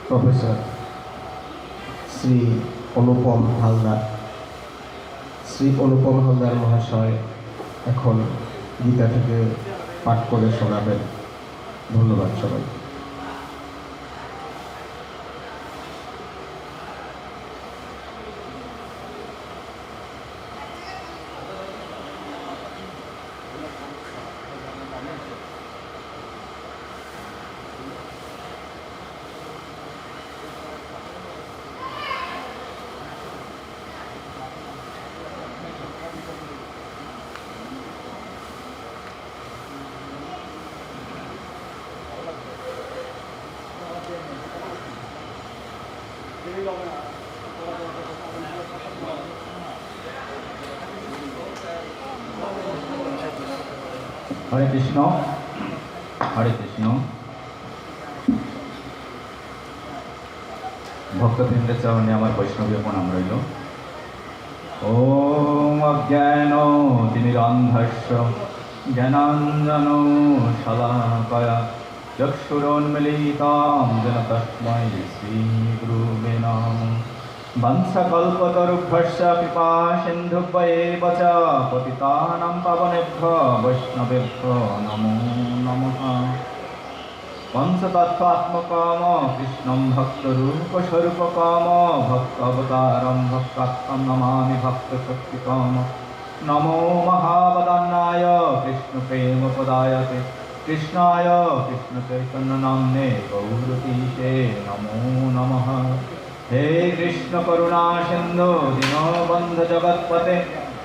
Professor Shri অনুপম হালদার। শ্রী অনুপম হালদার মহাশয় এখন গীতা থেকে পাঠ করে শোনাবেন। ধন্যবাদ সবাই। হরে কৃষ্ণ, হরে কৃষ্ণ। ভক্তবৃন্দের চরণে আমার বৈষ্ণবীয় প্রণাম রইল। ওম অজ্ঞান তিমিরান্ধস্য জ্ঞানাঞ্জন শলাকয়া চক্ষুরোন্মিলিতাং যেন তস্मै শ্রীগুরুবে নমঃ। বংশকল্পতরুভ্যশ্চ কৃপা সিন্ধুভ্যেব চ পতিতানাং পাবনেভ্যো বৈষ্ণবেভ্যো নমো নমঃ। পঞ্চতত্ত্বাত্মকাম কৃষ্ণং ভক্তরূপস্বরূপকাম ভক্তাবতারং ভক্তাত্মং নমামি ভক্তশক্তিকাম। নমো মহাবদান্নায় কৃষ্ণপ্রেমপদায়তে কৃষ্ণায় কৃষ্ণচৈতন্যনাম্নে গৌরতীশে নমো নমঃ। হে কৃষ্ণ করুণা সিন্ধু দীনবন্ধু জগৎপতে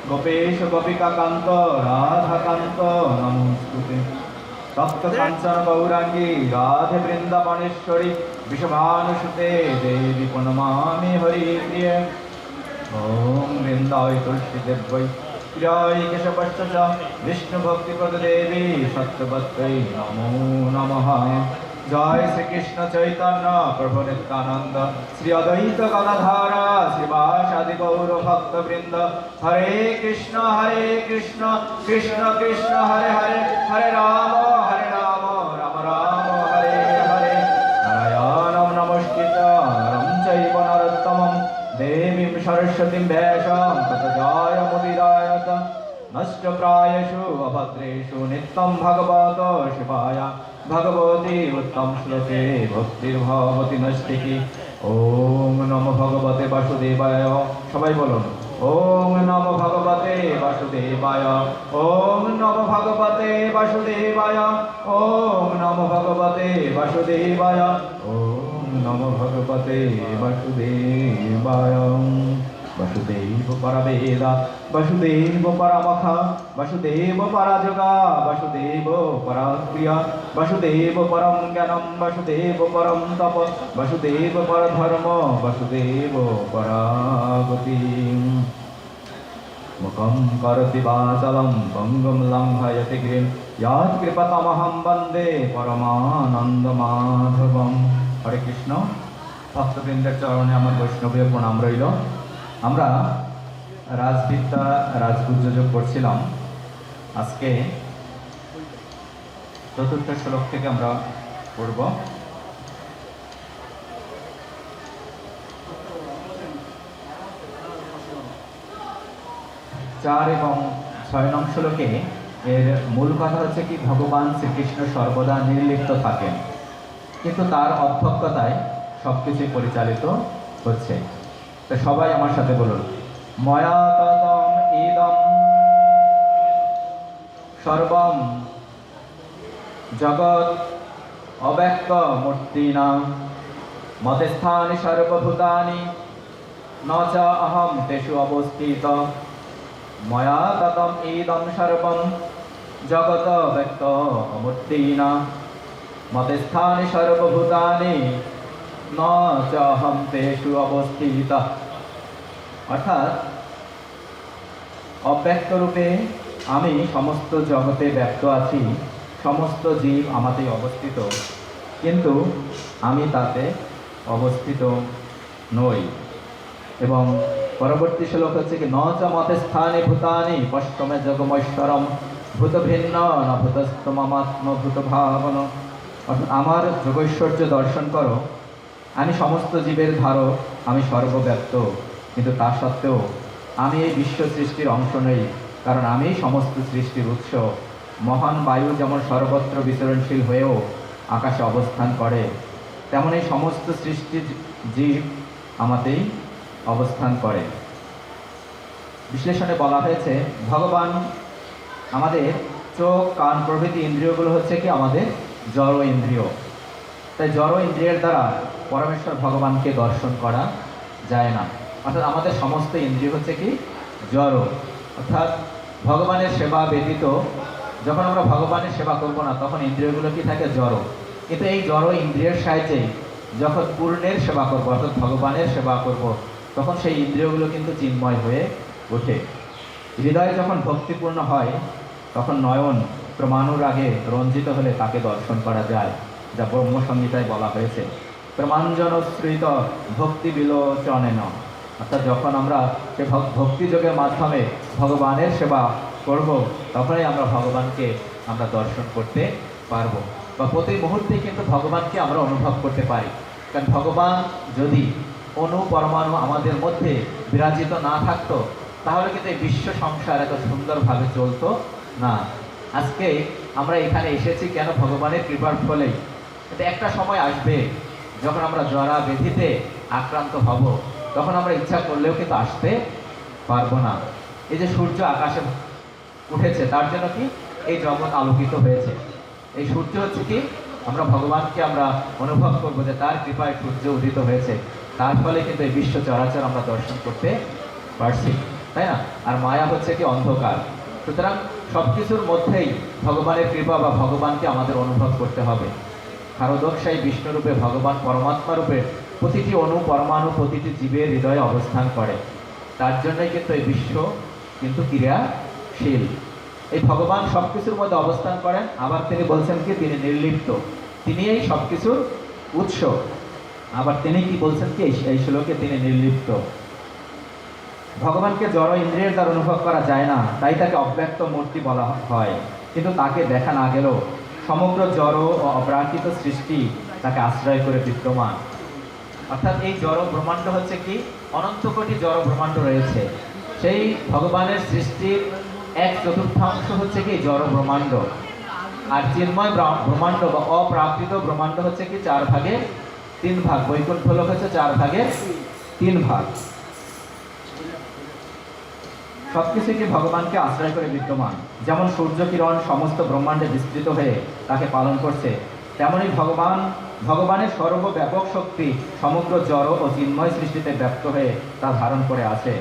গোপেশ গোপিকাকান্ত রাধাকান্ত নমস্তুতে। তপ্ত কাঞ্চন গৌরাঙ্গী রাধে বৃন্দাবনেশ্বরী বিষভানুসুতে দেবী প্রণমামি হরিপ্রিয়ে। ওম বৃন্দায় তুলসী দেব্যৈ প্রিয়ায় কেশবশ্চ চ বিষ্ণু ভক্তিপ্রদ দেবী সত্যবত্তৈ নমো নমঃ। জয় শ্রীকৃষ্ণ চৈতন্য প্রভু নিত্যানন্দ শ্রী অদ্বৈত গদাধর শ্রীবাসাদি গৌর ভক্তবৃন্দ। হরে কৃষ্ণ কৃষ্ণ কৃষ্ণ হরে হরে, হরে রাম রাম রাম হরে হরে। নারায়ণং নমস্কৃত্য নরং চৈব নরোত্তমং দেবীং সরস্বতীং ব্যাসং ততো জয়मुदीरयेत्। নষ্টপ্রায়েষু অভদ্রেষু নিত্যং ভগবত শিবায় ভগবতী উত্তম শ্লোকে ভক্তির্ভবতি নষ্টিকি। ওম নমো ভগবতে বাসুদেবায়। সবাই বলুন ওম নমো ভগবতে বাসুদেবায়, ওম নমো ভগবতে বাসুদেবায়, ওম নমো ভগবতে বাসুদেবায়, ওম নমো ভগবতে বাসুদেবায়। वसुदेव परवेद वसुदेव परमख वसुदेव परजगा वसुदेव परप्रिय वसुदेव परं ज्ञानं वसुदेव परं तप वसुदेव परधर्म वसुदेव परागति। मुखं करोति वाचालं पङ्गुं लङ्घयति गिरिं यत्कृपतमहं वन्दे परमानन्दमाधवम्। हरे कृष्ण। ভক্তবৃন্দের চরণে আমার বৈষ্ণবীয় প্রণাম রইল। আমরা রাজবিদ্যা রাজগুজ্জযোগ করছিলাম। আজকে চতুর্থ শ্লোক থেকে আমরা পড়ব। 4 এবং 6 নং শ্লোকে এর মূল কথা হচ্ছে কি ভগবান শ্রীকৃষ্ণ সর্বদা নির্লিপ্ত থাকেন, কিন্তু তার অধ্যক্ষতায় সবকিছুই পরিচালিত হচ্ছে। তো সবাই আমার সাথে বলুন ময়া ততম ইদম সর্বম জগৎ অব্যক্ত মূর্তিনা মতেস্থানি সর্বভূতানি ন চ অহং তেষু অবস্থিত। ময়া ততম ইদম সর্বম জগৎ ব্যক্ত অমূর্তিনা মতেস্থানি সর্বভূতানি ন চ অহং তেষু অবস্থিত। অর্থাৎ অব্যক্ত রূপে আমি সমস্ত জগতে ব্যক্ত আছি, সমস্ত জীব আমাতে অবস্থিত, কিন্তু আমি তাতে অবস্থিত নই। এবং পরবর্তী শ্লোক হচ্ছে কি ন চ মতে স্থানে ভূতানি পশ্চমে জগমৈশ্বরম ভূত ভিন্ন ন ভূতস্থমাত্ম ভূত ভাবন। অর্থাৎ আমার যোগৈশ্বর্য দর্শন করো, আমি সমস্ত জীবের ধারক, আমি সর্বব্যাপ্ত, কিন্তু তা সত্ত্বেও আমি এই বিশ্ব সৃষ্টির অংশ নই, কারণ আমি সমস্ত সৃষ্টির উৎস। মহান বায়ু যেমন সর্বত্র বিচরণশীল হয়েও আকাশে অবস্থান করে, তেমন এই সমস্ত সৃষ্টির জীব আমাতেই অবস্থান করে। বিশ্লেষণে বলা হয়েছে ভগবান আমাদের চোখ, কান প্রভৃতি ইন্দ্রিয়গুলো হচ্ছে কি আমাদের জড় ইন্দ্রিয়। তাই জড় ইন্দ্রিয়ের দ্বারা পরমেশ্বর ভগবানকে দর্শন করা যায় না। অর্থাৎ আমাদের সমস্ত ইন্দ্রিয় হচ্ছে কি জড়। অর্থাৎ ভগবানের সেবা ব্যতীত যখন আমরা ভগবানের সেবা করব না, তখন ইন্দ্রিয়গুলো কি থাকে জড়। কিন্তু এই জড় ইন্দ্রিয়ের সাহায্যে যখন পূর্ণের সেবা করব, অর্থাৎ ভগবানের সেবা করব, তখন সেই ইন্দ্রিয়গুলো কিন্তু চিন্ময় হয়ে ওঠে। হৃদয় যখন ভক্তিপূর্ণ হয়, তখন নয়ন প্রমাণুরাগে রঞ্জিত হলে তাকে দর্শন করা যায়, যা ব্রহ্মসংহিতায় বলা হয়েছে। প্রমাঞ্জনশ্রিত ভক্তি বিলোচনেন। অর্থাৎ যখন আমরা সে ভক্তিযোগের মাধ্যমে ভগবানের সেবা করব, তখনই আমরা ভগবানকে আমরা দর্শন করতে পারবো, বা প্রতি মুহূর্তে কিন্তু ভগবানকে আমরা অনুভব করতে পারি। কারণ ভগবান যদি অণু পরমাণু আমাদের মধ্যে বিরাজিত না থাকতো, তাহলে কিন্তু এই বিশ্ব সংসার এত সুন্দরভাবে চলতো না। আজকে আমরা এখানে এসেছি কেন? ভগবানের কৃপার ফলেই। কিন্তু একটা সময় আসবে যখন আমরা জরা ব্যাধিতে আক্রান্ত হব, তখন আমরা ইচ্ছা করলেও কিন্তু আসতে পারবো না। এই যে সূর্য আকাশে উঠেছে, তার জন্য কি এই জগৎ আলোকিত হয়েছে। এই সূর্য হচ্ছে কি আমরা ভগবানকে আমরা অনুভব করবো যে তার কৃপায় সূর্য উদিত হয়েছে, তার ফলে কিন্তু এই বিশ্ব চরাচর আমরা দর্শন করতে পারছি, তাই না? আর মায়া হচ্ছে কি অন্ধকার। সুতরাং সব কিছুর মধ্যেই ভগবানের কৃপা বা ভগবানকে আমাদের অনুভব করতে হবে। হারদক্ষাই বিষ্ণুরূপে ভগবান পরমাত্মা রূপে প্রতিটি অণু পরমাণু প্রতিটি জীবের হৃদয়ে অবস্থান করে। তার জন্যই কিন্তু এই বিশ্ব কিন্তু ক্রিয়াশীল। এই ভগবান সব কিছুর মধ্যে অবস্থান করেন, আবার তিনি বলছেন কি তিনি নির্লিপ্ত, তিনি এই সব কিছুর উৎস। আবার তিনি কি বলছেন কি এই শ্লোকে তিনি নির্লিপ্ত। ভগবানকে জড় ইন্দ্রিয়ের দ্বারা অনুভব করা যায় না, তাই তাকে অব্যক্ত মূর্তি বলা হয়। কিন্তু তাকে দেখা না গেলেও সমগ্র জড় ও অপ্রাকৃত সৃষ্টি তাকে আশ্রয় করে বিদ্যমান। অর্থাৎ এই জড় ব্রহ্মাণ্ড হচ্ছে কি অনন্ত কোটি জড় ব্রহ্মাণ্ড রয়েছে, সেই ভগবানের সৃষ্টির 1/4 হচ্ছে কি জড় ব্রহ্মাণ্ড। আর চিন্ময় ব্রহ্মাণ্ড বা অপ্রাকৃত ব্রহ্মাণ্ড হচ্ছে কি 4 ভাগে 3 ভাগ। বৈকুণ্ঠ লোক হচ্ছে 4 ভাগে 3 ভাগ। সবকিছু কি ভগবানকে আশ্রয় করে বিদ্যমান। যেমন সূর্য কিরণ সমস্ত ব্রহ্মাণ্ডে বিস্তৃত হয়ে তাকে পালন করছে, তেমনই ভগবানের সর্বব্যাপক শক্তি সমগ্র জড় ও চিন্ময় সৃষ্টিতে ব্যপ্ত হয়ে তা ধারণ করে আছে।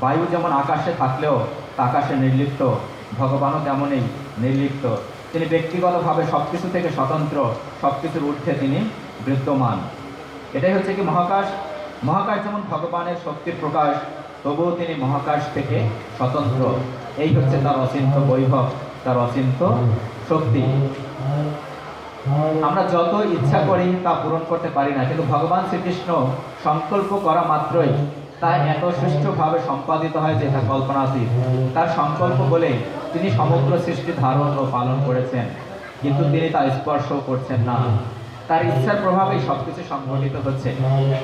বায়ু যেমন আকাশে থাকলেও তা আকাশে নির্লিপ্ত, ভগবানও তেমনই নির্লিপ্ত। তিনি ব্যক্তিগতভাবে সব কিছু থেকে স্বতন্ত্র, সব কিছুর ঊর্ধ্বে তিনি বিদ্যমান। এটাই হচ্ছে কি মহাকাশ। মহাকাশ যেমন ভগবানের শক্তির প্রকাশ, তবুও তিনি মহাকাশ থেকে স্বতন্ত্র। এই হচ্ছে তার অচিন্ত্য বৈভব, তার অচিন্ত্য শক্তি। আমরা যত ইচ্ছা করি তা পূরণ করতে পারি না, কিন্তু ভগবান শ্রীকৃষ্ণ সংকল্প করা মাত্রই তা এত সুষ্ঠুভাবে সম্পাদিত হয় যে তা কল্পনাতীত। তার সংকল্প বলে তিনি সমগ্র সৃষ্টি ধারণ ও পালন করেছেন, কিন্তু তিনি তা স্পর্শও করছেন না। তার ইচ্ছার প্রভাবেই সবকিছু সংঘটিত হচ্ছে।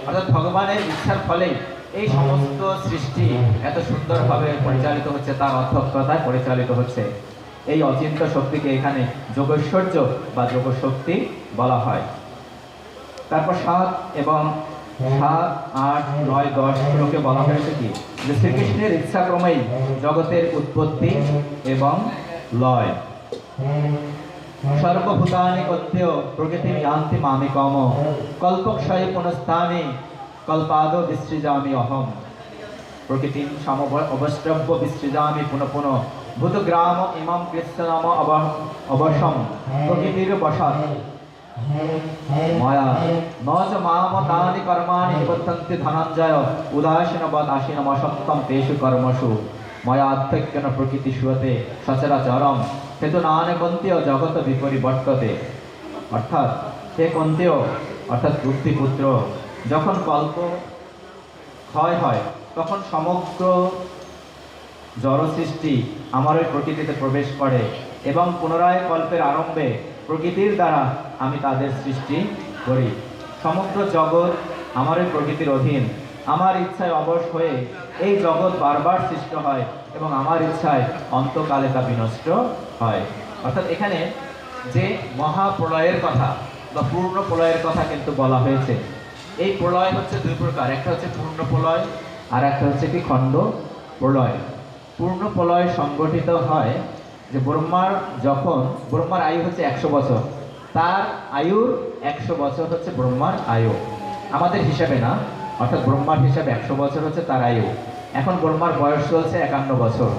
অর্থাৎ ভগবানের ইচ্ছার ফলেই এই সমস্ত সৃষ্টি এত সুন্দরভাবে পরিচালিত হচ্ছে, তার অধ্যক্ষতায় পরিচালিত হচ্ছে। এই অচিন্ত্য শক্তিকে এখানে যোগৈশ্বর্য বা যোগশক্তি বলা হয়। তারপর 7 এবং 7, 8, 9, 10 শ্লোকে বলা হয়েছে কি যে শ্রীকৃষ্ণের ইচ্ছাক্রমেই জগতের উৎপত্তি এবং লয়। সর্বভূতানি কথ্য প্রকৃতি ইয়ান্তি মামিকম কল্পক্ষয়ে পুনস্থানে কল্পাদো বিসৃজামি অহম। প্রকৃতি অবস্ত্রব্য বিসৃজামি পুনঃ পুনঃ ভূতগ্রাম ইমাম কৃষ্ণনাম অবশম প্রকৃতির বশাৎ মায়া নচ মাম তানি কর্মাণি নিবদ্ধন্তি ধনঞ্জয় উদাসীনবৎ আসীনমসক্তম তেষু কর্মসু মায়াধ্যক্ষেন প্রকৃতি সুয়তে সচরাচরম হেতু নানে কন্তেয় জগৎ বিপরিবর্ততে। অর্থাৎ হে কন্তেয় অর্থাৎ বুদ্ধিপুত্র, যখন কল্প ক্ষয় হয় তখন সমগ্র জড় সৃষ্টি আমার ওই প্রকৃতিতে প্রবেশ করে এবং পুনরায় কল্পের আরম্ভে প্রকৃতির দ্বারা আমি তাদের সৃষ্টি করি। সমগ্র জগৎ আমারই প্রকৃতির অধীন, আমার ইচ্ছায় অবশ হয়ে এই জগৎ বারবার সৃষ্ট হয় এবং আমার ইচ্ছায় অন্তকালে তা বিনষ্ট হয়। অর্থাৎ এখানে যে মহাপ্রলয়ের কথা বা পূর্ণ প্রলয়ের কথা কিন্তু বলা হয়েছে। এই প্রলয় হচ্ছে দুই প্রকার, একটা হচ্ছে পূর্ণ প্রলয় আর একটা হচ্ছে কি খণ্ড প্রলয়। পূর্ণ প্রলয় সংগঠিত হয় যে ব্রহ্মার আয়ু হচ্ছে 100 বছর, তার আয়ুর 100 বছর হচ্ছে ব্রহ্মার আয়ু, আমাদের হিসাবে না, অর্থাৎ ব্রহ্মার হিসাবে 100 বছর হচ্ছে তার আয়ু। এখন ব্রহ্মার বয়স চলছে 51 বছর।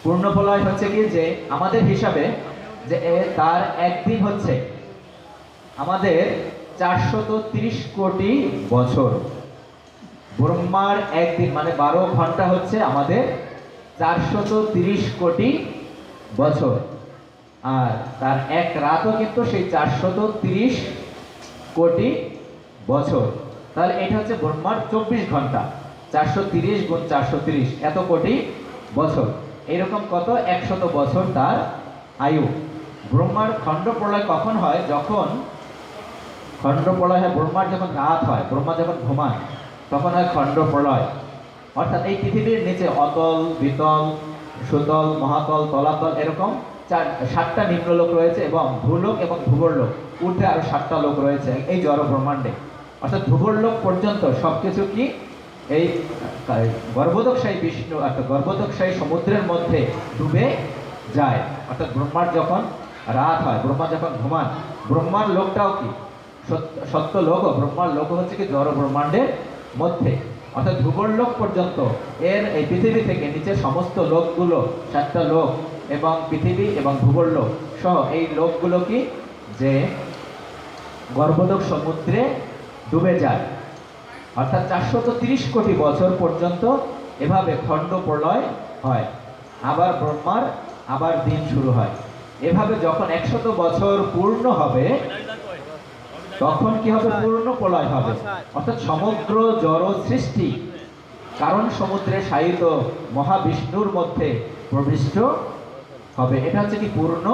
পূর্ণ প্রলয় হচ্ছে কি যে আমাদের হিসাবে যে তার একদিন হচ্ছে আমাদের 430 কোটি বছর। ব্রহ্মার একদিন মানে 12 ঘন্টা হচ্ছে আমাদের 430 কোটি বছর, আর তার এক রাতও কিন্তু সেই 430 কোটি বছর। তাহলে এটা হচ্ছে ব্রহ্মার 24 ঘন্টা, 430 গুণ 430 এত কোটি বছর, এরকম কত 100 বছর তার আয়ু। ব্রহ্মার খণ্ড প্রলয় কখন হয়? যখন খণ্ড প্রলয় হয় ব্রহ্মার যখন রাত হয়, ব্রহ্মা যখন ঘুমান তখন হয় খণ্ড প্রলয়। অর্থাৎ এই পৃথিবীর নিচে অতল, বিতল, সুতল, মহাতল, তলাতল এরকম 7টা নিম্নলোক রয়েছে এবং ভূলোক এবং ভূগর্লোক, ঊর্ধ্বে আরো 7টা লোক রয়েছে এই জড় ব্রহ্মাণ্ডে। অর্থাৎ ভূগর্লোক পর্যন্ত সবকিছু কি এই গর্ভোদকশায়ী বিষ্ণু অর্থাৎ গর্ভোদকশায়ী সমুদ্রের মধ্যে ডুবে যায়। অর্থাৎ ব্রহ্মার যখন রাত হয়, ব্রহ্মা যখন ঘুমান, ব্রহ্মার লোকটাও কি সত্য লোক, ব্রহ্মার লোক হচ্ছে কি জড় ব্রহ্মাণ্ডের মধ্যে। অর্থাৎ ভূগর্লোক পর্যন্ত এই পৃথিবী থেকে নিচে সমস্ত লোকগুলো 7টা লোক এবং পৃথিবী এবং ভূগর্লোক সহ এই লোকগুলো কি যে গর্ভোদক সমুদ্রে ডুবে যায়। অর্থাৎ 430 কোটি বছর পর্যন্ত এভাবে খণ্ড প্রলয় হয়, আবার ব্রহ্মার আবার দিন শুরু হয়। এভাবে যখন 100 বছর পূর্ণ হবে তখন কি হবে? পূর্ণ প্রলয় হবে। অর্থাৎ সমগ্র জড় সৃষ্টি কারণ সমুদ্রে শায়িত মহাবিষ্ণুর মধ্যে প্রবিষ্ট হবে। এটা হচ্ছে কি পূর্ণ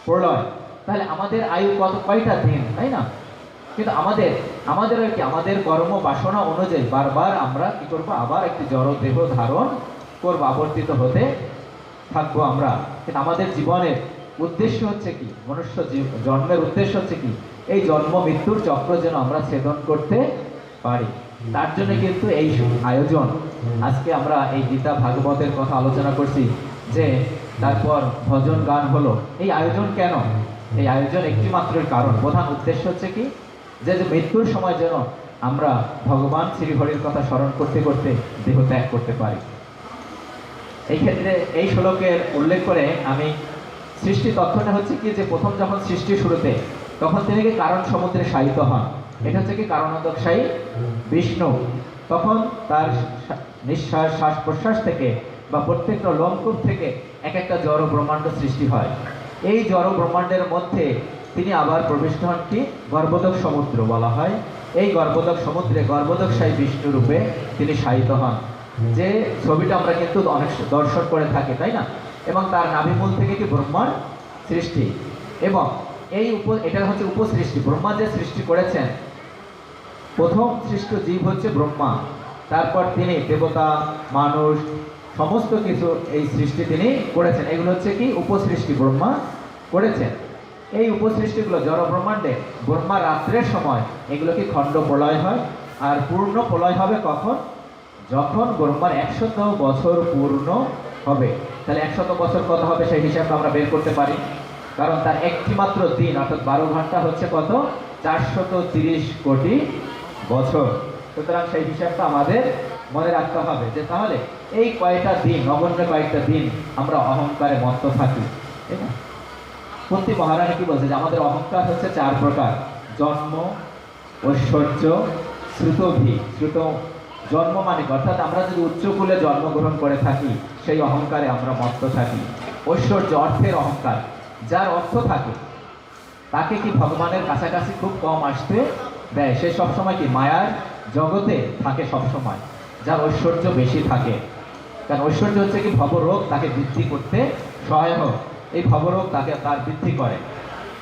প্রলয়। তাহলে আমাদের আয়ু কয়টা দিন, তাই না? কিন্তু আমাদের কি আমাদের কর্ম বাসনা অনুযায়ী বারবার আমরা কি করব? আবার একটি জড় দেহ ধারণ করব, আবর্তিত হতে থাকবো আমরা। কিন্তু আমাদের জীবনের উদ্দেশ্য হচ্ছে কি? মনুষ্য জন্মের উদ্দেশ্য হচ্ছে কি? এই জন্ম মৃত্যুর চক্র যেন আমরা ছেদন করতে পারি, তার জন্য কিন্তু এই আয়োজন। আজকে আমরা এই গীতা ভাগবতের কথা আলোচনা করছি, যে তারপর ভজন গান হলো। এই আয়োজন কেন? এই আয়োজন একটি মাত্রই কারণ, প্রধান উদ্দেশ্য হচ্ছে কি যে মৃত্যুর সময় যেন আমরা ভগবান শ্রীহরির কথা স্মরণ করতে করতে দেহ ত্যাগ করতে পারি। এই ক্ষেত্রে এই শ্লোকের উল্লেখ করে আমি সৃষ্টি তথ্যটা হচ্ছে কি যে প্রথম যখন সৃষ্টি শুরুতে তখন তিনি কি কারণ সমুদ্রে শায়িত হন। এটা হচ্ছে কি কারণোদকশায়ী বিষ্ণু। তখন তার নিঃশ্বাস, শ্বাস প্রশ্বাস থেকে বা প্রত্যেকটা লোমকূপ থেকে এক একটা জড় ব্রহ্মাণ্ড সৃষ্টি হয়। এই জড় ব্রহ্মাণ্ডের মধ্যে তিনি আবার প্রবিষ্ট হন কি গর্ভোদক সমুদ্র বলা হয়। এই গর্ভোদক সমুদ্রে গর্ভোদকশায়ী বিষ্ণু রূপে তিনি শায়িত হন, যে ছবিটা আমরা কিন্তু অনেক দর্শন করে থাকি, তাই না? এবং তার নাভিমূল থেকে কি ব্রহ্মার সৃষ্টি, এবং এটা হচ্ছে উপসৃষ্টি। ব্রহ্মা যে সৃষ্টি করেছেন, প্রথম সৃষ্ট জীব হচ্ছে ব্রহ্মা, তারপর তিনি দেবতা, মানুষ, সমস্ত কিছু এই সৃষ্টি তিনি করেছেন। এগুলো হচ্ছে কি উপসৃষ্টি ব্রহ্মা করেছেন। এই উপসৃষ্টিগুলো জড় ব্রহ্মাণ্ডে ব্রহ্মা রাত্রের সময় এগুলো কি খণ্ড প্রলয় হয়। আর পূর্ণ প্রলয় হবে কখন? যখন ব্রহ্মার 100 বছর পূর্ণ হবে। তাহলে 100 বছর কত হবে সেই হিসাবটা আমরা বের করতে পারি, কারণ তার একটি মাত্র দিন অর্থাৎ 12 ঘন্টা হচ্ছে কত? 430 কোটি বছর। সুতরাং সেই হিসাবটা আমাদের মনে রাখতে হবে, যে তাহলে এই কয়টা দিন, নগণ্য কয়েকটা দিন আমরা অহংকারে মত্ত থাকি, তাই না? কুন্তী মহারানী কি বলছে? যে আমাদের অহংকার হচ্ছে 4 প্রকার: জন্ম, ঐশ্বর্য, শ্রুতভি। জন্ম মানে অর্থাৎ আমরা যদি উচ্চকুলে জন্মগ্রহণ করে থাকি সেই অহংকারে আমরা মত্ত থাকি। ঐশ্বর্য অর্থের অহংকার, যার অর্থ থাকে তাকে কি ভগবানের কাছাকাছি খুব কম আসতে দেয়, সে সবসময় কি মায়ার জগতে থাকে সবসময়, যার ঐশ্বর্য বেশি থাকে। কারণ ঐশ্বর্য হচ্ছে কি ভবরোগ তাকে বৃদ্ধি করতে সহায়ক, এই ভবরোগ তার বৃদ্ধি করে।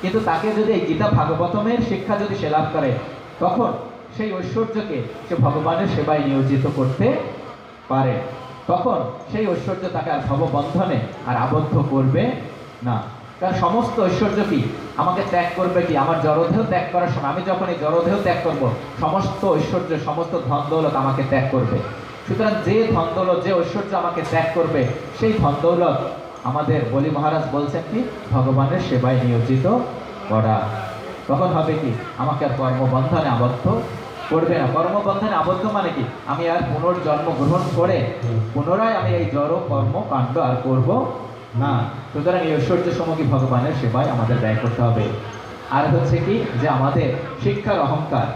কিন্তু তাকে যদি এই গীতা ভাগবতমের শিক্ষা যদি সে লাভ করে, তখন সেই ঐশ্বর্যকে সে ভগবানের সেবায় নিয়োজিত করতে পারে। তখন সেই ঐশ্বর্য তাকে আর ভববন্ধনে আর আবদ্ধ করবে না। কারণ সমস্ত ঐশ্বর্য কি আমাকে ত্যাগ করবে, কি আমার জড়দেহ ত্যাগ করার সময় আমি যখন এই জড়দেহ ত্যাগ করব, সমস্ত ঐশ্বর্য সমস্ত ধন দৌলত আমাকে ত্যাগ করবে। সুতরাং যে ধন দৌলত যে ঐশ্বর্য আমাকে ত্যাগ করবে, সেই ধন দৌলত আমাদের বলি মহারাজ বলছেন কি ভগবানের সেবায় নিয়োজিত করা। তখন হবে কি আমাকে আর কর্মবন্ধনে আবদ্ধ করবে না। কর্মবন্ধনে আবদ্ধ মানে কি আমি আর পুনর্জন্ম গ্রহণ করে পুনরায় আমি এই জড় কর্মকাণ্ড আর করব না। সুতরাং এই ঐশ্বর্য সমগ্রী ভগবানের সেবায় আমাদের ব্যয় করতে হবে। আর হচ্ছে কি যে আমাদের শিক্ষার অহংকার,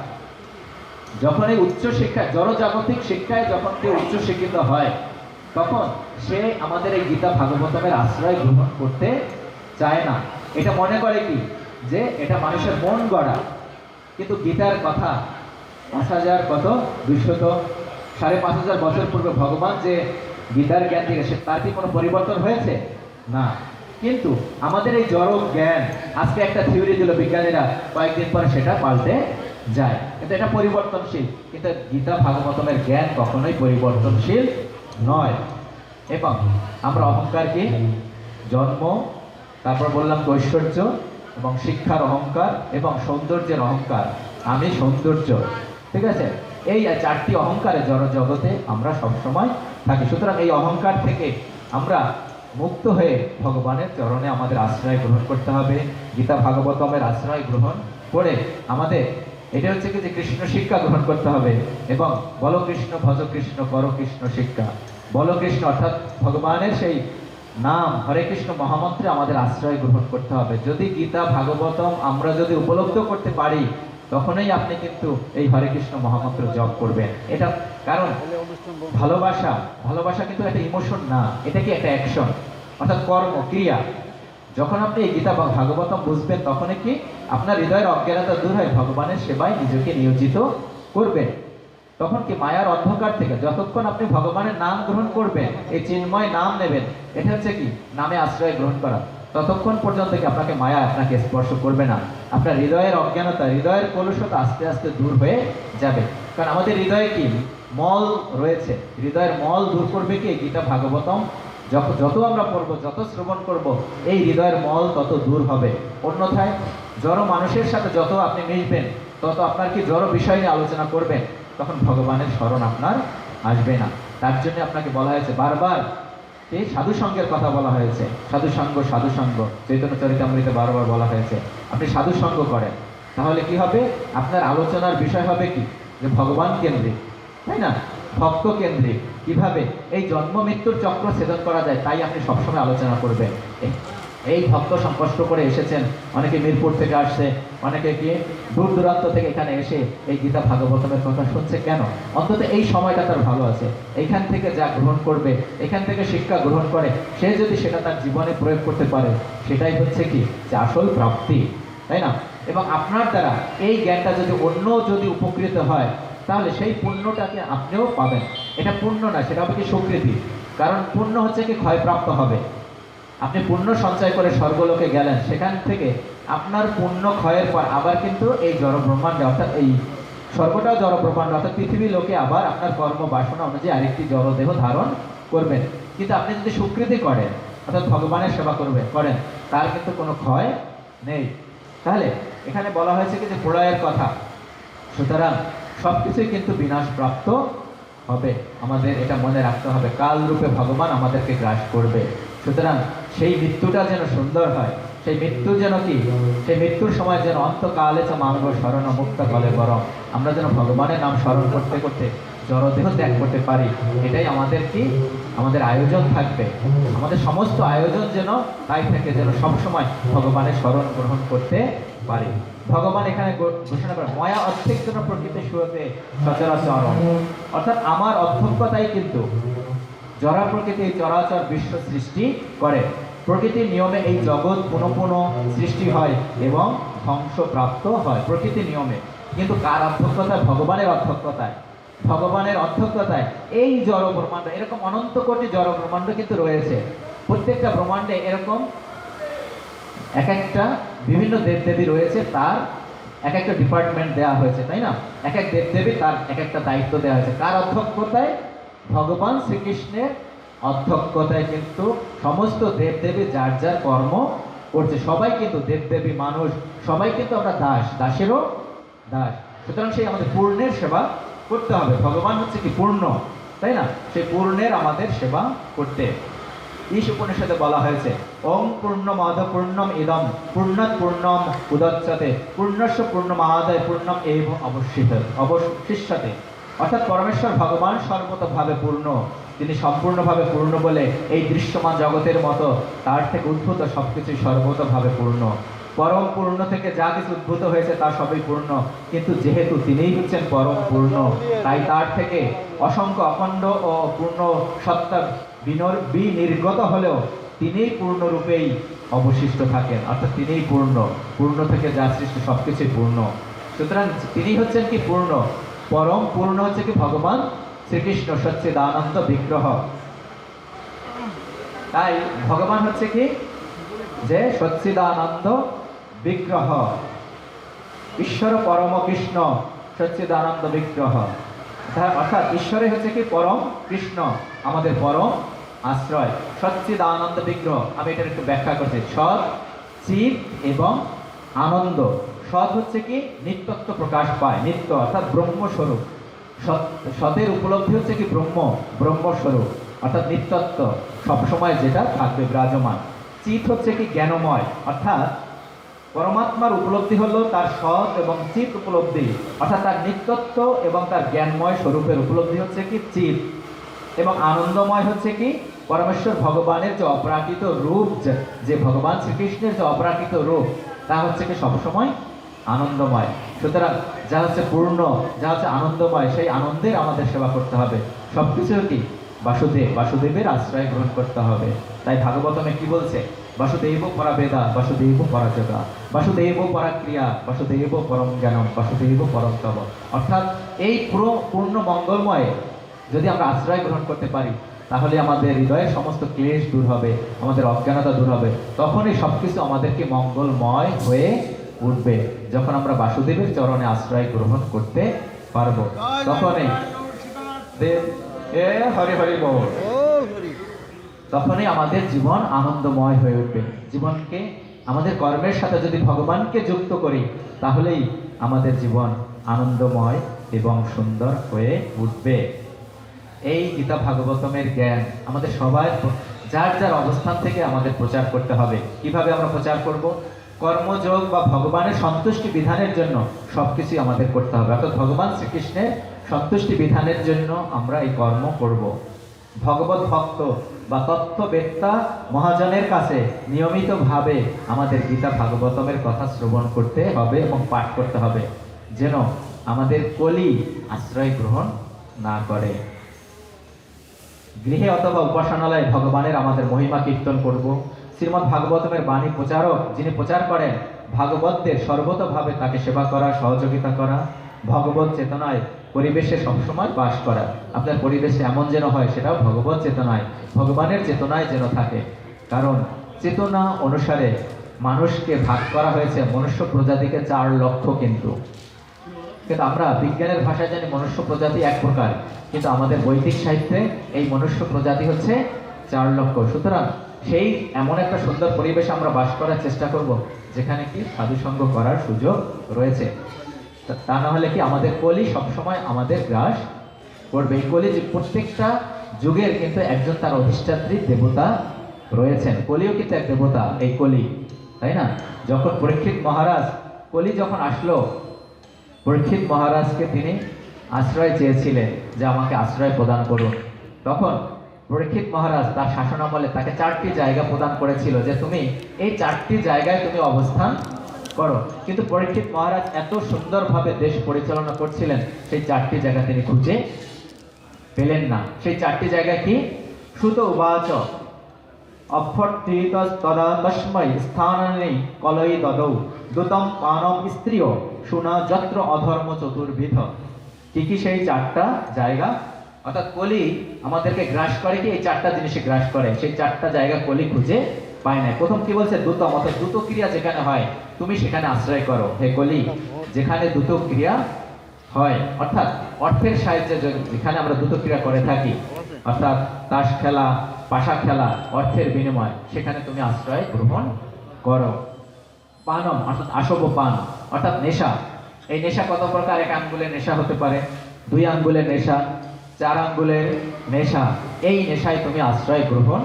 যখন এই উচ্চ শিক্ষায় জড়জাগতিক শিক্ষায় যখন কেউ উচ্চ শিক্ষিত হয়, তখন সে আমাদের এই গীতা ভাগবতমের আশ্রয় গ্রহণ করতে চায় না। এটা মনে করে কি যে এটা মানুষের মন গড়া। কিন্তু গীতার কথা 5000 কত 200 বছর পূর্বে ভগবান যে গীতার জ্ঞান দিয়েছে তার কি কোনো পরিবর্তন হয়েছে না। কিন্তু আমাদের এই জড় জ্ঞান, আজকে একটা থিওরি দিল বিজ্ঞানীরা, কয়েকদিন পরে সেটা পাল্টে যায়, কিন্তু এটা পরিবর্তনশীল। কিন্তু গীতা ভাগবতমের জ্ঞান কখনোই পরিবর্তনশীল নয়। এবং আমরা অহংকারকে জন্ম, তারপর বললাম ঐশ্বর্য এবং শিক্ষার অহংকার এবং সৌন্দর্যের অহংকার, আমি সৌন্দর্য, ঠিক আছে, এই 4টি অহংকারে জড় জগতে আমরা সবসময় থাকি। সুতরাং এই অহংকার থেকে আমরা মুক্ত হয়ে ভগবানের চরণে আমাদের আশ্রয় গ্রহণ করতে হবে। গীতা ভাগবতমের আশ্রয় গ্রহণ করে আমাদের এটা হচ্ছে কি যে কৃষ্ণ শিক্ষা গ্রহণ করতে হবে। এবং বল কৃষ্ণ ভজ কৃষ্ণ কর কৃষ্ণ শিক্ষা, বল কৃষ্ণ অর্থাৎ ভগবানের সেই নাম হরে কৃষ্ণ মহামন্ত্রে আমাদের আশ্রয় গ্রহণ করতে হবে। যদি গীতা ভাগবতম আমরা যদি উপলব্ধ করতে পারি, তখনই আপনি কিন্তু এই হরে কৃষ্ণ মহামন্ত্র জপ করবেন। এটা কারণ ভালোবাসা, ভালোবাসা কিন্তু একটা ইমোশন না, এটা কি একটা অ্যাকশন, অর্থাৎ কর্ম ক্রিয়া। যখন আপনি এই গীতা ভাগবতম বুঝবেন, তখনই কি আপনার হৃদয়ের অজ্ঞানতা দূর হয়ে ভগবানের সেবায় নিজেকে নিয়োজিত করবেন। তখন কি মায়ার অন্ধকার থেকে যতক্ষণ আপনি ভগবানের নাম গ্রহণ করবেন, এই চিন্ময় নাম নেবেন, এটা হচ্ছে কি নামে আশ্রয় গ্রহণ করা, ততক্ষণ পর্যন্ত কি আপনাকে মায়া আপনাকে স্পর্শ করবে না। আপনার হৃদয়ের অজ্ঞানতা, হৃদয়ের কলুষতা আস্তে আস্তে দূর হয়ে যাবে। কারণ আমাদের হৃদয়ে কি মল রয়েছে, হৃদয়ের মল দূর করবে কি গীতা ভাগবতম যত আমরা পড়বো, যত শ্রবণ করব, এই হৃদয়ের মল তত দূর হবে। অন্যথায় জড় মানুষের সাথে যত আপনি মিশবেন, তত আপনার কি জড় বিষয় নিয়ে আলোচনা করবেন, তখন ভগবানের স্মরণ আপনার আসবে না। তার জন্য আপনাকে বলা হয়েছে বারবার এই সাধু সঙ্গের কথা বলা হয়েছে, সাধু সঙ্গ সাধু সঙ্গ, চৈতন্য চরিতামৃতে বারবার বলা হয়েছে আপনি সাধু সঙ্গ করেন, তাহলে কি হবে আপনার আলোচনার বিষয় হবে কি যে ভগবান কেন্দ্রিক, তাই না, ভক্ত কেন্দ্রিক, কিভাবে এই জন্ম মৃত্যুর চক্র ছেদন করা যায়, তাই আপনি সবসময় আলোচনা করবেন। এই ভক্ত কষ্ট করে এসেছেন, অনেকে মিরপুর থেকে আসছে, অনেকে কি দূর দূরান্ত থেকে এখানে এসে এই গীতা ভাগবতমের কথা শুনছে। কেন? অন্তত এই সময়টা তার ভালো আছে, এইখান থেকে যা গ্রহণ করবে, এখান থেকে শিক্ষা গ্রহণ করে সে যদি সেটা তার জীবনে প্রয়োগ করতে পারে, সেটাই হচ্ছে কি যে আসল প্রাপ্তি, তাই না। এবং আপনার দ্বারা এই জ্ঞানটা যদি অন্য যদি উপকৃত হয়, তাহলে সেই পুণ্যটাকে আপনিও পাবেন। এটা পুণ্য না, সেটা হবে কি স্বীকৃতি। কারণ পুণ্য হচ্ছে কি ক্ষয়প্রাপ্ত হবে। আপনি পুণ্য সঞ্চয় করে স্বর্গলোকে গেলেন, সেখান থেকে আপনার পুণ্য ক্ষয়ের পর আবার কিন্তু এই জড় ব্রহ্মাণ্ডে, অর্থাৎ এই স্বর্গটাও জড় ব্রহ্মাণ্ড, অর্থাৎ পৃথিবী লোকে আবার আপনার কর্ম বাসনা অনুযায়ী আরেকটি জড়দেহ ধারণ করবেন। কিন্তু আপনি যদি স্বীকৃতি করেন, অর্থাৎ ভগবানের সেবা করেন, তার কিন্তু কোনো ক্ষয় নেই। তাহলে এখানে বলা হয়েছে কি যে প্রলয়ের কথা, সুতরাং সব কিছুই কিন্তু বিনাশপ্রাপ্ত হবে। আমাদের এটা মনে রাখতে হবে, কাল রূপে ভগবান আমাদেরকে গ্রাস করবে। সুতরাং সেই মৃত্যুটা যেন সুন্দর হয়, সেই মৃত্যু যেন কি, সেই মৃত্যুর সময় যেন অন্তকালে চ মানব স্মরণ মুক্ত কলে গরম, আমরা যেন ভগবানের নাম স্মরণ করতে করতে জড়দেহ ত্যাগ করতে পারি। এটাই আমাদের কি, আমাদের আয়োজন থাকবে। আমাদের সমস্ত আয়োজন যেন তাই থাকে, যেন সবসময় ভগবানের স্মরণ গ্রহণ করতে পারি। ভগবান এখানে ঘোষণা করে ময়া অর্ধেক জন্য প্রকৃতি শুরুতে সচরাচর, অর্থাৎ আমার অধ্যক্ষতাই কিন্তু জড়া প্রকৃতি এই চরাচর বিশ্ব সৃষ্টি করে। প্রকৃতির নিয়মে এই জগৎ পুনঃ পুনঃ সৃষ্টি হয় এবং ধ্বংসপ্রাপ্ত হয় প্রকৃতির নিয়মে। কিন্তু কার অধ্যক্ষতায়? ভগবানের অধ্যক্ষতায়। ভগবানের অধ্যক্ষতায় এই জড় ব্রহ্মাণ্ড, এরকম অনন্ত কোটি জড় ব্রহ্মাণ্ড কিন্তু রয়েছে। প্রত্যেকটা ব্রহ্মাণ্ডে এরকম এক একটা বিভিন্ন দেবদেবী রয়েছে, তার এক একটা ডিপার্টমেন্ট দেওয়া হয়েছে, তাই না? এক এক দেবদেবী তার এক একটা দায়িত্ব দেওয়া হয়েছে। কার অধ্যক্ষতায়? ভগবান শ্রীকৃষ্ণের অধ্যক্ষতায় কিন্তু সমস্ত দেবদেবী যার যার কর্ম করছে। সবাই কিন্তু দেবদেবী, মানুষ সবাই কিন্তু আমরা দাস, দাসেরও দাস। সুতরাং সেই আমাদের পূর্ণের সেবা করতে হবে। ভগবান হচ্ছে কি পূর্ণ, তাই না? সেই পূর্ণের আমাদের সেবা করতে ঈশ উপনিষদে বলা হয়েছে, ওম পূর্ণমাদ পূর্ণম ইদম পূর্ণাৎ পূর্ণম উদচ্যতে পূর্ণস্য পূর্ণমাদায় পূর্ণম এব অবশিষ্যতে। অর্থাৎ পরমেশ্বর ভগবান সর্বতভাবে পূর্ণ, তিনি সম্পূর্ণভাবে পূর্ণ বলে এই দৃশ্যমান জগতের মতো তার থেকে উদ্ভূত সবকিছুই সর্বতভাবে পূর্ণ। পরম পূর্ণ থেকে যা কিছু উদ্ভূত হয়েছে তা সবই পূর্ণ, কিন্তু যেহেতু তিনিই হচ্ছেন পরম পূর্ণ, তাই তার থেকে অসংখ্য অখণ্ড ও পূর্ণ সত্তা বিনির্গত হলেও তিনিই পূর্ণরূপেই অবশিষ্ট থাকেন। অর্থাৎ তিনিই পূর্ণ, পূর্ণ থেকে যা সৃষ্টি সবকিছুই পূর্ণ। সুতরাং তিনি হচ্ছেন কি পূর্ণ, পরম পূর্ণ হচ্ছে কি ভগবান শ্রীকৃষ্ণ সচ্চিদানন্দ বিগ্রহ। তাই ভগবান হচ্ছে কি যে সচ্চিদানন্দ বিগ্রহ, ঈশ্বর পরম কৃষ্ণ সচ্চিদানন্দ বিগ্রহ। অর্থাৎ ঈশ্বরই হচ্ছে কি পরম কৃষ্ণ, আমাদের পরম আশ্রয়। সচ্চিদানন্দ বিগ্রহ, আমি এটার একটু ব্যাখ্যা করছি। সৎ, চিৎ এবং আনন্দ। সৎ হচ্ছে কি নিত্যত্ব প্রকাশ পায়, নিত্য অর্থাৎ ব্রহ্মস্বরূপ। সতের উপলব্ধি হচ্ছে কি ব্রহ্মস্বরূপ অর্থাৎ নিত্যত্ব, সবসময় যেটা থাকবে বিরাজমান। চিৎ হচ্ছে কি জ্ঞানময়, অর্থাৎ পরমাত্মার উপলব্ধি হলো তার সৎ এবং চিৎ উপলব্ধি, অর্থাৎ তার নিত্যত্ব এবং তার জ্ঞানময় স্বরূপের উপলব্ধি হচ্ছে কি চিৎ। এবং আনন্দময় হচ্ছে কি পরমেশ্বর ভগবানের যে অপ্রাকৃত রূপ, যে ভগবান শ্রীকৃষ্ণের যে অপ্রাকৃত রূপ, তা হচ্ছে কি সবসময় আনন্দময়। সুতরাং যা হচ্ছে পূর্ণ, যা হচ্ছে আনন্দময়, সেই আনন্দের আমাদের সেবা করতে হবে। সবকিছু কি বাসুদেবের আশ্রয় গ্রহণ করতে হবে। তাই ভাগবতমে কি বলছে? বাসুদেব পরা বেদা বাসুদেব পরা যোগা বাসুদেব পরা ক্রিয়া বাসুদেব পরম জ্ঞানম বাসুদেব পরম তব। অর্থাৎ এই পুরো পূর্ণ মঙ্গলময় যদি আমরা আশ্রয় গ্রহণ করতে পারি, তাহলে আমাদের হৃদয়ের সমস্ত ক্লেশ দূর হবে, আমাদের অজ্ঞানতা দূর হবে। তখনই সবকিছু আমাদেরকে মঙ্গলময় হয়ে উঠবে। যখন আমরা বাসুদেবের চরণে আশ্রয় গ্রহণ করতে পারবো, তখনই হরি হরি বল, তখনই আমাদের জীবন আনন্দময় হয়ে উঠবে। জীবনকে আমাদের কর্মের সাথে যদি ভগবানকে যুক্ত করি, তাহলেই আমাদের জীবন আনন্দময় এবং সুন্দর হয়ে উঠবে। এই গীতা ভাগবতমের জ্ঞান আমাদের সবাই যার যার অবস্থান থেকে আমাদের প্রচার করতে হবে। কিভাবে আমরা প্রচার করব? কর্মযোগ বা ভগবানের সন্তুষ্টি বিধানের জন্য সবকিছুই আমাদের করতে হবে। অর্থাৎ ভগবান শ্রীকৃষ্ণের সন্তুষ্টি বিধানের জন্য আমরা এই কর্ম করব। ভগবত ভক্ত বা তত্ত্ববেত্তা মহাজনের কাছে নিয়মিতভাবে আমাদের গীতা ভাগবতমের কথা শ্রবণ করতে হবে এবং পাঠ করতে হবে, যেন আমাদের কলি আশ্রয় গ্রহণ না করে। গৃহে অথবা উপাসনালয়ে ভগবানের আমাদের মহিমা কীর্তন করব। শ্রীমদ্ ভাগবতমের বাণী প্রচারক যিনি প্রচার করেন, ভাগবতদের সর্বতভাবে তাকে সেবা করা, সহযোগিতা করা, ভগবত চেতনায় পরিবেশে সবসময় বাস করা। আপনার পরিবেশে এমন যেন হয় সেটাও ভগবত চেতনায়, ভগবানের চেতনায় যেন থাকে। কারণ চেতনা অনুসারে মানুষকে ভাগ করা হয়েছে মনুষ্য প্রজাতিকে 4 লক্ষ। কিন্তু আমরা বিজ্ঞানের ভাষায় জানি মনুষ্য প্রজাতি এক প্রকার, কিন্তু আমাদের বৈদিক সাহিত্যে এই মনুষ্য প্রজাতি হচ্ছে 4 লক্ষ। সুতরাং সেই এমন একটা সুন্দর পরিবেশে আমরা বাস করার চেষ্টা করব, যেখানে কি সাধুসঙ্গ করার সুযোগ রয়েছে। তা না হলে কি আমাদের কলি সবসময় আমাদের গ্রাস করবে। এই কলি প্রত্যেকটা যুগের কিন্তু একজন তার অধিষ্ঠাত্রী দেবতা রয়েছেন। কলিও কিন্তু এক দেবতা, এই কলি, তাই না? যখন পরীক্ষিত মহারাজ, কলি যখন আসলো, পরীক্ষিত মহারাজকে তিনি আশ্রয় চেয়েছিলেন যে আমাকে আশ্রয় প্রদান করুন। তখন পরীক্ষিত মহারাজ তার শাসনামলে তাকে 4টি জায়গা প্রদান করেছিল যে তুমি এই 4টি জায়গায় তুমি অবস্থান করো। কিন্তু পরীক্ষিত মহারাজ এত সুন্দরভাবে দেশ পরিচালনা করছিলেন, সেই 4টি জায়গা তিনি খুঁজে পেলেন না। সেই 4টি জায়গা কি? সুত উবাচ অভ্যর্থিত তদা তস্মৈ স্থানানি কলয়ি দদৌ দূতম পানম স্ত্রিয় শুনা যত্র অধর্ম চতুর্বিধ। কি সেই 4টা জায়গা? অর্থাৎ কলি আমাদেরকে গ্রাস করে কি? এই 4টা জিনিসে গ্রাস করে। সেই 4টা জায়গা কলি খুঁজে পায় না। প্রথম কি বলছে? দ্রুতম, অর্থাৎ দ্রুত ক্রিয়া যেখানে হয় তুমি সেখানে আশ্রয় করো হে কলি। যেখানে দ্রুত ক্রিয়া হয়, অর্থাৎ অর্থের সাহায্যে যেখানে আমরা দ্রুত ক্রিয়া করে থাকি, অর্থাৎ তাস খেলা, পাশা খেলা, অর্থের বিনিময়, সেখানে তুমি আশ্রয় গ্রহণ করো। পানম অর্থাৎ আসব পান, অর্থাৎ নেশা। এই নেশা কত প্রকার? এক আঙ্গুলের নেশা হতে পারে, 2 আঙ্গুলের নেশা, 4 আঙ্গুলের নেশা। এই নেশায় তুমি আশ্রয় গ্রহণ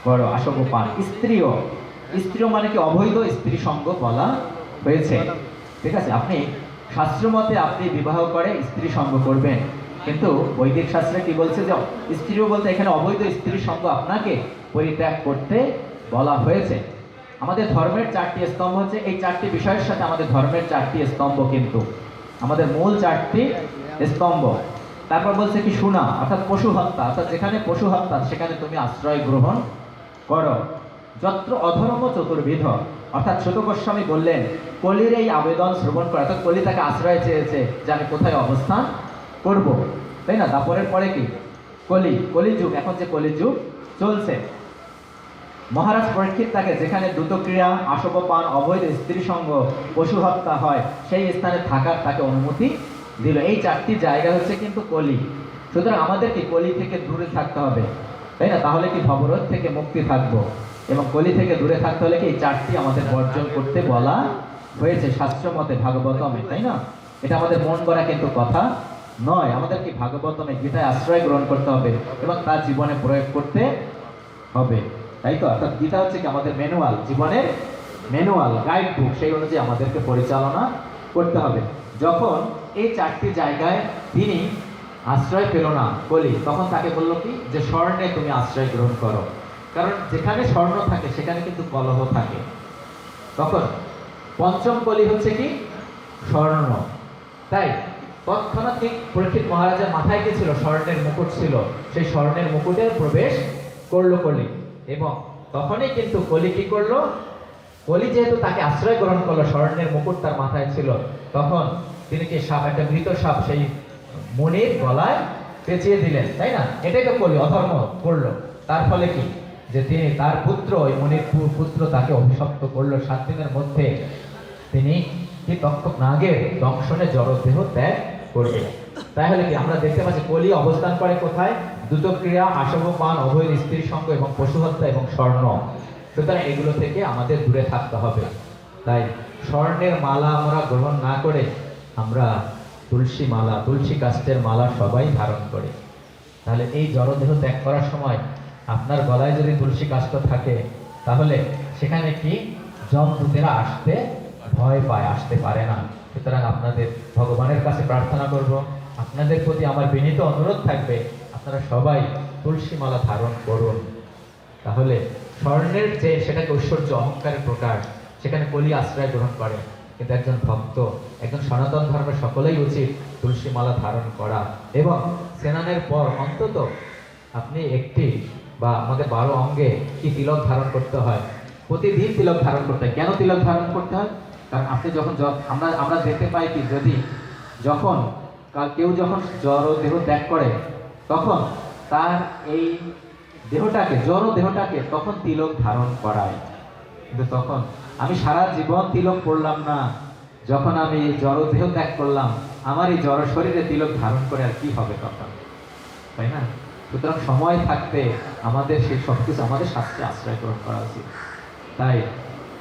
করো, আসব পান। স্ত্রীও, স্ত্রীও মানে কি? অবৈধ স্ত্রী সঙ্গ বলা হয়েছে। ঠিক আছে, আপনি শাস্ত্র মতে আপনি বিবাহ করে স্ত্রী সঙ্গ করবেন, কিন্তু বৈদিক শাস্ত্রে কি বলছে? যে স্ত্রীও বলতে এখানে অবৈধ স্ত্রী সঙ্গ আপনাকে পরিত্যাগ করতে বলা হয়েছে। আমাদের ধর্মের 4টি স্তম্ভ হচ্ছে, এই 4টি বিষয়ের সাথে আমাদের ধর্মের 4টি স্তম্ভ, কিন্তু আমাদের মূল 4টি স্তম্ভ। তারপর বলছে কি? শোনা, অর্থাৎ পশু হত্যা, অর্থাৎ যেখানে পশু হত্যা সেখানে তুমি আশ্রয় গ্রহণ করো। যত্র অধর্ম চতুর্বিধ, অর্থাৎ ছোট গোস্বামী বললেন কলির এই আবেদন শ্রবণ করে, অর্থাৎ কলি তাকে আশ্রয় চেয়েছে যে আমি কোথায় অবস্থান করব, তাই না? তারপরের পরে কি? কলিযুগ, এখন যে কলিযুগ চলছে। মহারাজ পরীক্ষিত তাকে যেখানে দ্রুত ক্রিয়া, আসব পান, অবৈধ স্ত্রী সঙ্গ, পশু হত্যা হয় সেই স্থানে থাকার তাকে অনুমতি দিল। এই 4টি জায়গা হচ্ছে কিন্তু কলি। সুতরাং আমাদেরকে কলি থেকে দূরে থাকতে হবে, তাই না? তাহলে কি ভবরোধ থেকে মুক্তি থাকবো। এবং কলি থেকে দূরে থাকতে হলে কি এই 4টি আমাদের বর্জন করতে বলা হয়েছে শাস্ত্র মতে, ভাগবতমে, তাই না? এটা আমাদের মন গড়া কিন্তু কথা নয়। আমাদেরকে ভাগবতমে, গীতায় আশ্রয় গ্রহণ করতে হবে এবং তার জীবনে প্রয়োগ করতে হবে, তাই তো? অর্থাৎ গীতা হচ্ছে কি? আমাদের ম্যানুয়াল, জীবনের ম্যানুয়াল, গাইড বুক। সেই অনুযায়ী আমাদেরকে পরিচালনা করতে হবে। যখন এই 4টি জায়গায় তিনি আশ্রয় পেল না কলি, তখন তাকে বললো কি? যে স্বর্ণে তুমি আশ্রয় গ্রহণ করো। কারণ যেখানে স্বর্ণ থাকে সেখানে কিন্তু কলহ থাকে। তখন পঞ্চম কলি হচ্ছে কি? স্বর্ণ। তাই তৎক্ষণাৎ ঠিক পরীক্ষিত মহারাজের মাথায় কি ছিল? স্বর্ণের মুকুট ছিল। সেই স্বর্ণের মুকুটে প্রবেশ করলো কলি, এবং তখনই কিন্তু কলি কি করলো? কলি যেহেতু তাকে আশ্রয় গ্রহণ করলো, স্বর্ণের মুকুট তার মাথায় ছিল, তখন তিনি কি সাপ, একটা মৃত সাপ সেই মুনির গলায় পেঁচিয়ে দিলেন, তাই না? এটাই তো কলি, অধর্ম করলো। তার ফলে কি? যে তিনি, তার পুত্র, ওই মুনির পুত্র তাকে অভিশপ্ত করলো, 7 দিনের মধ্যে তিনি কি তক্ষক নাগের দংশনে জড়দেহ ত্যাগ করবে। তাহলে কি আমরা দেখতে পাচ্ছি কলি অবস্থান করে কোথায়? দ্রুত ক্রিয়া, আসব পান, অবৈধ স্ত্রী সঙ্গ এবং পশু হত্যা এবং স্বর্ণ। সুতরাং এগুলো থেকে আমাদের দূরে থাকতে হবে। তাই স্বর্ণের মালা আমরা গ্রহণ না করে আমরা তুলসী মালা, তুলসী কাষ্ঠের মালা সবাই ধারণ করে। তাহলে এই জড়দেহ ত্যাগ করার সময় আপনার গলায় যদি তুলসী কাষ্ঠ থাকে, তাহলে সেখানে কি? যমদূতেরা আসতে ভয় পায়, আসতে পারে না। সুতরাং আপনাদের ভগবানের কাছে প্রার্থনা করব, আপনাদের প্রতি আমার বিনীত অনুরোধ থাকবে আপনারা সবাই তুলসী মালা ধারণ করুন। তাহলে স্বর্ণের যে সেটাকে ঐশ্বর্য, অহংকারের প্রকাশ, সেখানে কলি আশ্রয় গ্রহণ করে। কিন্তু একজন ভক্ত, একজন সনাতন ধর্মের সকলেই উচিত তুলসী মালা ধারণ করা। এবং স্নানের পর অন্তত আপনি একটি বা আমাদের 12 অঙ্গে কি তিলক ধারণ করতে হয়, প্রতিদিন তিলক ধারণ করতে হয়। কেন তিলক ধারণ করতে হয়? কারণ আপনি যখন আমরা দেখতে পাই কি, যদি যখন কেউ যখন জড় দেহ ত্যাগ করে, তখন তার এই দেহটাকে, জড় দেহটাকে তখন তিলক ধারণ করায়। কিন্তু তখন আমি সারা জীবন তিলক পড়লাম না, যখন আমি জড় দেহ ত্যাগ করলাম, আমার এই জড় শরীরে তিলক ধারণ করে আর কি হবে তখন, তাই না? সুতরাং সময় থাকতে আমাদের সেই সব কিছু আমাদের শাস্ত্রে আশ্রয় গ্রহণ করা উচিত। তাই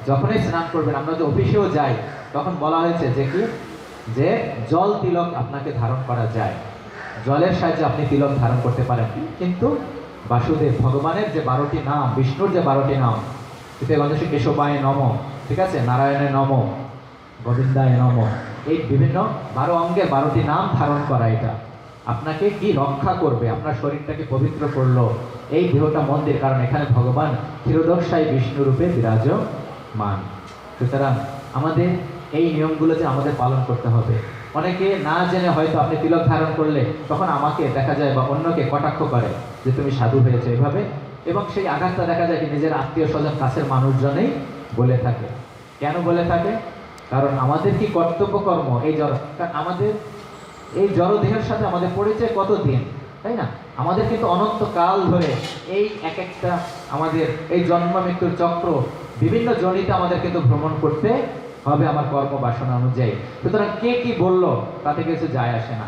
যখনই স্নান করবেন, আমরা যে অফিসেও যাই, তখন বলা হয়েছে যে কি? যে জল তিলক আপনাকে ধারণ করা যায়, জলের সাহায্যে আপনি তিলক ধারণ করতে পারেন। কিন্তু বাসুদেব, ভগবানের যে 12টি নাম, বিষ্ণুর যে 12টি নাম, গণেশ কেশবায় নম, ঠিক আছে, নারায়ণে নম, গোবিন্দায় নম, এই বিভিন্ন 12 অঙ্গের 12টি নাম ধারণ করা, এটা আপনাকে কি রক্ষা করবে, আপনার শরীরটাকে পবিত্র করলো। এই দেহটা মন্দির, কারণ এখানে ভগবান ক্ষীরোদকশায়ী বিষ্ণু রূপে বিরাজমান। সুতরাং আমাদের এই নিয়মগুলো যে আমাদের পালন করতে হবে। অনেকে না জেনে হয়তো আপনি তিলক ধারণ করলে তখন আমাকে দেখা যায় বা অন্যকে কটাক্ষ করে যে তুমি সাধু হয়েছে এভাবে, এবং সেই আঘাতটা দেখা যায় কি নিজের আত্মীয় স্বজন, কাছের মানুষজনেই বলে থাকে। কেন বলে থাকে? কারণ আমাদের কি কর্তব্য কর্ম এই জড়, কারণ আমাদের এই জড় দেহের সাথে আমাদের পরিচয় কতদিন, তাই না? আমাদের কিন্তু অনন্তকাল ধরে এই এক একটা আমাদের এই জন্ম মৃত্যুর চক্র বিভিন্ন জনিতে আমাদের কিন্তু ভ্রমণ করতে হবে আমার কর্ম বাসনা অনুযায়ী। সুতরাং কে কি বললো তাতে কিছু যায় আসে না,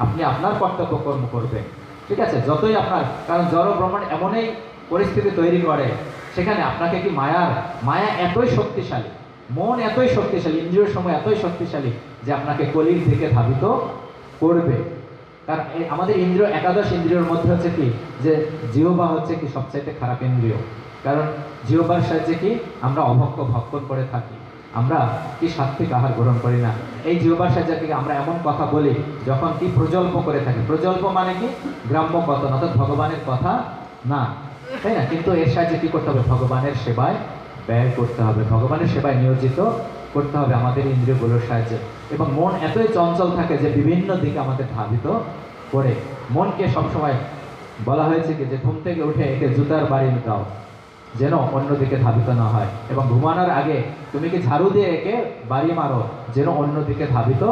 আপনি আপনার কর্তব্য কর্ম করবেন, ঠিক আছে? যতই আপনার, কারণ জড় ভ্রমণ এমনই পরিস্থিতি তৈরি করে, সেখানে আপনাকে কি মায়া এতই শক্তিশালী, মন এতই শক্তিশালী, ইন্দ্রিয় সময় এতই শক্তিশালী যে আপনাকে কলির দিকে ধাবিত করবে। কারণ আমাদের ইন্দ্রিয়, একাদশ ইন্দ্রিয়র মধ্যে হচ্ছে কি যে জিহ্বা হচ্ছে কি সবচাইতে খারাপ ইন্দ্রিয়। কারণ জিহ্বার সাহায্যে কি আমরা অভক্ষ ভক্ষণ করে থাকি, আমরা কি সাত্বিক আহার গ্রহণ করি না। এই জিহ্বার সাহায্যে কি আমরা এমন কথা বলি যখন কি প্রজল্প করে থাকি। প্রজল্প মানে কি গ্রাম্য কথা, অর্থাৎ ভগবানের কথা না, তাই না? কিন্তু এর সাহায্যে কি করতে হবে? ভগবানের সেবায় ব্যয় করতে হবে, ভগবানের সেবায় নিয়োজিত করতে হবে আমাদের ইন্দ্রিয়গুলোর সাহায্যে। এবং মন এতই চঞ্চল থাকে যে বিভিন্ন দিকে আমাদের ধাবিত করে। মনকে সবসময় বলা হয়েছে কি যে ঘুম থেকে উঠে একে জুতার বাড়ি দাও যেন অন্যদিকে ধাবিত না হয়, এবং ঘুমানোর আগে তুমি কি ঝাড়ু দিয়ে একে বাড়ি মারো যেন অন্যদিকে ধাবিত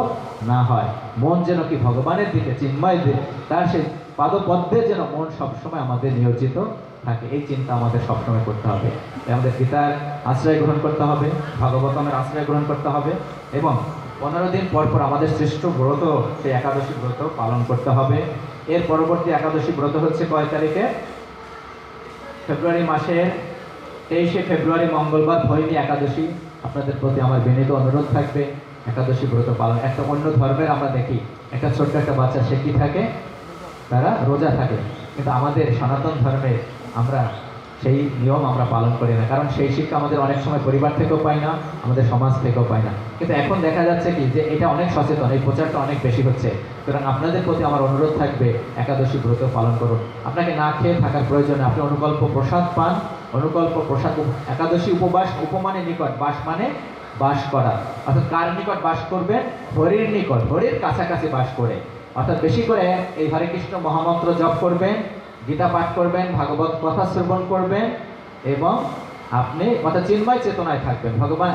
না হয়। মন যেন কি ভগবানের দিকে, চিন্ময় দিকে, তার সেই পাদপদ্মে যেন মন সবসময় আমাদের নিয়োজিত থাকে। এই চিন্তা আমাদের সবসময় করতে হবে। তাই আমাদের গীতার আশ্রয় গ্রহণ করতে হবে, ভাগবতমের আশ্রয় গ্রহণ করতে হবে, এবং 15 দিন পর পর আমাদের শ্রেষ্ঠ ব্রত, সেই একাদশী ব্রত পালন করতে হবে। এর পরবর্তী একাদশী ব্রত হচ্ছে কয় তারিখে? ফেব্রুয়ারি মাসের 23শে ফেব্রুয়ারি মঙ্গলবার ভৈনী একাদশী। আপনাদের প্রতি আমার বিনীত অনুরোধ থাকবে একাদশী ব্রত পালন। একটা অন্য ধর্মের আমরা দেখি একটা ছোট্ট একটা বাচ্চা, সে কি থাকে? তারা রোজা থাকে। কিন্তু আমাদের সনাতন ধর্মে আমরা সেই নিয়ম আমরা পালন করি না, কারণ সেই শিক্ষা আমাদের অনেক সময় পরিবার থেকেও পাই না, আমাদের সমাজ থেকেও পাই না। কিন্তু এখন দেখা যাচ্ছে কি যে এটা অনেক সচেতন, এই প্রচারটা অনেক বেশি হচ্ছে। সুতরাং আপনাদের প্রতি আমার অনুরোধ থাকবে একাদশী ব্রত পালন করুন। আপনাকে না খেয়ে থাকার প্রয়োজনে আপনি অনুকল্প প্রসাদ পান, অনুকল্প প্রসাদ। একাদশী উপবাস, উপমানে নিকট, বাস মানে বাস করা, অর্থাৎ কার নিকট বাস করবেন? হরির নিকট, হরির কাছাকাছি বাস করে। অর্থাৎ বেশি করে এই হরে কৃষ্ণ মহামন্ত্র জপ করবেন, গীতা পাঠ করবেন, ভাগবত কথা শ্রবণ করবেন, এবং আপনি অর্থাৎ চিন্ময় চেতনায় থাকবেন। ভগবান